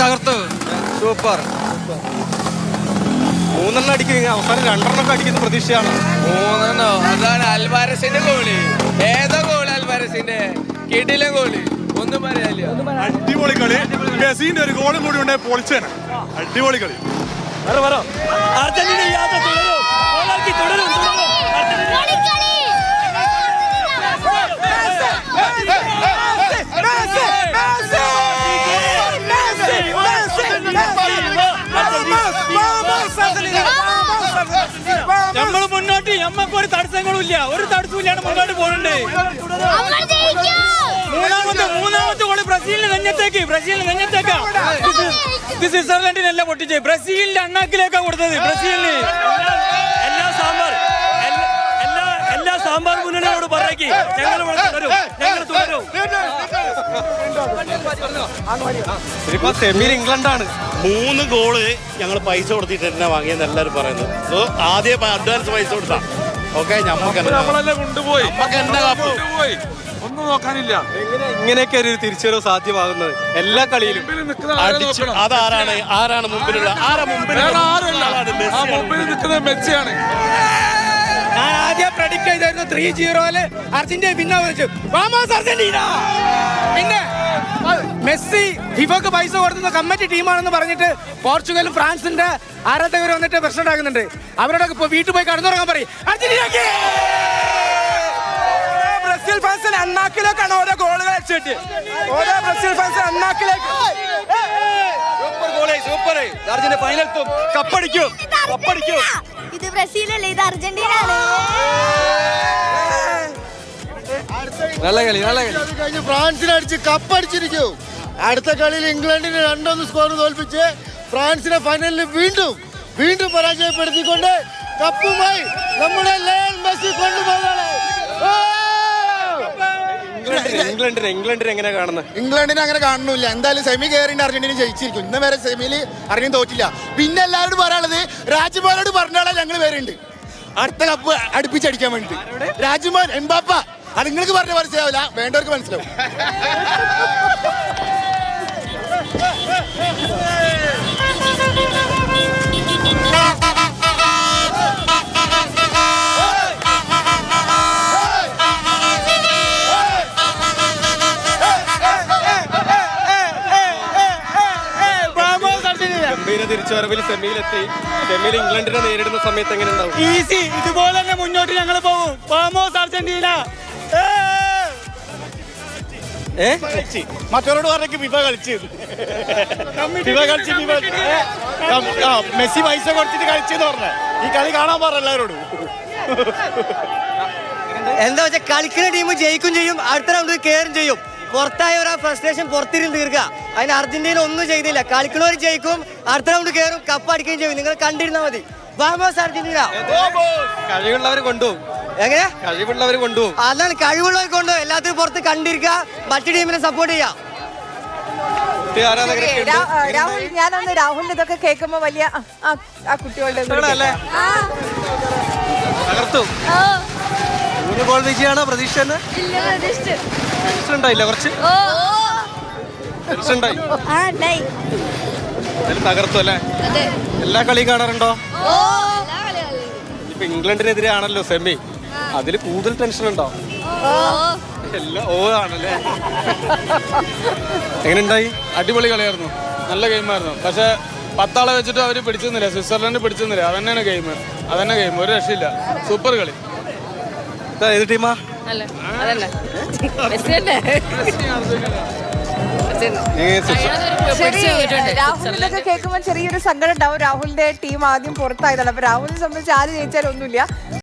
തകർത്തു. സൂപ്പർ. 3 അടിക്കും, അവസാനം 2 അടിക്കുന്ന പ്രതീക്ഷയാണ്. 3 അതാണ് അൽവാരസിന്റെ ഗോളി. ഏതോ ഗോളി അൽവാരസിന്റെ, കിടിലൻ ഗോളി, ഒന്നും പറയാനില്ല. അടിപൊളി കളി. മെസ്സിന്റെ ഒരു ഗോളും കൂടി ഉണ്ടായി പൊളിച്ചേനെ. അടിപൊളി കളി. അർജന്റീന യാത്ര തുടരും. നമ്മൾ മുന്നോട്ട് നമ്മക്ക് ഒരു തടസ്സങ്ങളും ഇല്ല, ഒരു തടസ്സവും ഇല്ലാണ്ട് മുന്നോട്ട് പോകുന്നുണ്ട്. മൂന്നാമത്തെ ഗോള് ബ്രസീലിന് നെഞ്ഞത്തേക്ക്, സ്വിറ്റ്സർലൻഡിനല്ല പൊട്ടിച്ച്, ബ്രസീലിന്റെ അണ്ണാക്കിലേക്കാണ് കൊടുത്തത്. ബ്രസീലിന് എല്ലാ സാമ്പാർ മുന്നണിയോട് പറയക്കി ഞങ്ങൾ തുടരും. സെമിയിൽ ഇംഗ്ലണ്ടാണ്. 3 ഗോള് ഞങ്ങൾ പൈസ കൊടുത്തിട്ട് തന്നെ വാങ്ങിയെന്ന് എല്ലാവരും പറയുന്നത്. സോ ആദ്യം അഡ്വാൻസ് പൈസ കൊടുത്താ ഓക്കെ. നമ്മളല്ലേ കൊണ്ടുപോയി, ഒന്നും നോക്കാനില്ല. ഇങ്ങനെയൊക്കെ ഒരു തിരിച്ചുവരവ് സാധ്യമാകുന്നത് എല്ലാ കളിയിലും. ആരാണ് മുമ്പിലുള്ള മുമ്പിൽ നിൽക്കുന്നത്? മെസ്സിയാണ്. ഞാൻ ആദ്യം പ്രഡിക്ട് ചെയ്തായിരുന്നു 3-0 അർജന്റീന പിന്നെ വിളിച്ചു അർജന്റീന. പിന്നെ മെസ്സി ഫിഫക്ക് പൈസ കൊടുക്കുന്ന കമ്മിറ്റി ടീമാണെന്ന് പറഞ്ഞിട്ട് പോർച്ചുഗലും ഫ്രാൻസിന്റെ ആരാധകർ വന്നിട്ട് പ്രശ്നം ഉണ്ടാക്കുന്നുണ്ട്. അവരോടൊക്കെ ഇപ്പൊ വീട്ടിൽ പോയി കടന്നുറങ്ങാൻ പറയും. അർജന്റീനക്ക് ബ്രസീൽ ഫാൻസിന് അണ്ണാക്കിലേക്കാണ് ഓരോ ഗോളുകൾ അടിച്ചിട്ട്, ഓരോ ബ്രസീൽ ഫാൻസിന് അണ്ണാക്കിലേക്ക്. സൂപ്പർ. അർജന്റീന ഫൈനൽ കപ്പടിക്കും. ഇത് ബ്രസീലല്ലേ, ഇത് അർജന്റീന ആണ്. നല്ല കളി. കഴിഞ്ഞ് ഫ്രാൻസിനെ അടിച്ച് കപ്പടിച്ചിരിക്കും. അടുത്ത കളിയിൽ ഇംഗ്ലണ്ടിനെ 2-1 സ്കോർ തോൽപ്പിച്ച് ഫ്രാൻസിനെ ഫൈനലിൽ വീണ്ടും പരാജയപ്പെടുത്തിക്കൊണ്ട് കപ്പുമായി നമ്മുടെ ലയണൽ മെസ്സി കൊണ്ടുപോകുന്നത്. ഇംഗ്ലണ്ടിനെ എങ്ങനെ കാണുന്നത്? ഇംഗ്ലണ്ടിനെ അങ്ങനെ കാണുന്നില്ല. എന്തായാലും സെമി കയറിന്റെ അർജന്റീന ജയിച്ചിരിക്കും. ഇന്ന് വരെ സെമിയിൽ അർജന്റീന തോറ്റില്ല. പിന്നെ എല്ലാവരോടും പറയാനുള്ളത്, രാജ്മോനോട് പറഞ്ഞാൽ ഞങ്ങൾ വരുന്നുണ്ട് അടുത്ത കപ്പ് അടുപ്പിച്ചടിക്കാൻ വേണ്ടിട്ട്. രാജ്മോൻ, എംബാപ്പ, അത് നിങ്ങൾക്ക് പറഞ്ഞ മനസ്സിലാവില്ല, വേണ്ടവർക്ക് മനസ്സിലാവും. തിരിച്ചുവരവിൽ സെമിയിലെത്തി. സെമിയിൽ ഇംഗ്ലണ്ടിനെ നേരിടുന്ന സമയത്ത് എങ്ങനെ ഉണ്ടാവും? ഈസി. ഇതുപോലെ തന്നെ മുന്നോട്ട് ഞങ്ങൾ പോകും. വാമോസ് അർജന്റീന. മറ്റവരോട് പറഞ്ഞ ഫിഫ കളിച്ച് മെസ്സി പൈസ കൊടുത്തിട്ട് കളിച്ചെന്ന് പറഞ്ഞ ഈ കളി കാണാൻ പറഞ്ഞ എല്ലാവരോടും. എന്താ വെച്ചാൽ കളിക്കുന്ന ടീം ജയിക്കും ചെയ്യും, അടുത്ത റൗണ്ട് കയറും ചെയ്യും. പുറത്തായ ഒരു ഫ്രസ്ട്രേഷൻ പുറത്തിരുന്ന് തീർക്കുക. അതിന് അർജന്റീന ഒന്നും ചെയ്തില്ല. കളിക്കുന്നവർ ജയിക്കും, അടുത്ത റൗണ്ട് കയറും, കപ്പ് അടിക്കുകയും ചെയ്യും. നിങ്ങൾ കണ്ടിരുന്നാൽ മതി. വാമോസ് അർജന്റീന. കഴിവുള്ളവർ കൊണ്ടുപോകും. എങ്ങനെ കഴിവുള്ളവർ കൊണ്ടുപോകും? അതാണ്, കഴിവുള്ളവർ കൊണ്ടുപോകും. എല്ലാത്തിനും പുറത്ത് കണ്ടിരിക്കുക, മറ്റു ടീമിനെ സപ്പോർട്ട് ചെയ്യാം. രാഹുൽ, ഞാനൊന്ന് രാഹുലിന്റെ ഇതൊക്കെ കേൾക്കുമ്പോ വലിയ ആ കുട്ടികളുടെ തകർത്തു. 3 ഗോൾ വിജയമാണോ പ്രതീക്ഷ? ഉണ്ടായില്ല, കുറച്ച് തകർത്തു അല്ലേ? എല്ലാ കളിയും കാണാറുണ്ടോ? ഇപ്പൊ ഇംഗ്ലണ്ടിനെതിരെ ആണല്ലോ സെമി, അതിൽ കൂടുതൽ ടെൻഷൻ ഉണ്ടോ? എല്ലാം ആണല്ലേ? എങ്ങനെയുണ്ടായി? അടിപൊളി കളിയായിരുന്നു, നല്ല ഗെയിമായിരുന്നു. പക്ഷെ 10 ആളെ വെച്ചിട്ട് അവർ പിടിച്ചെന്നില്ല, സ്വിറ്റ്സർലൻഡ് പിടിച്ചെന്നില്ല. അതന്നെയാണ് ഗെയിം, ഒരു രക്ഷയില്ല. സൂപ്പർ കളി. ഏത് ടീമാ? രാഹുലിനൊക്കെ കേൾക്കുമ്പോൾ ചെറിയൊരു സങ്കടം ഉണ്ടാവും. രാഹുലിന്റെ ടീം ആദ്യം പുറത്തായതാണ്. അപ്പൊ രാഹുലിനെ സംബന്ധിച്ച് ആര് ജയിച്ചാലും ഒന്നുമില്ല.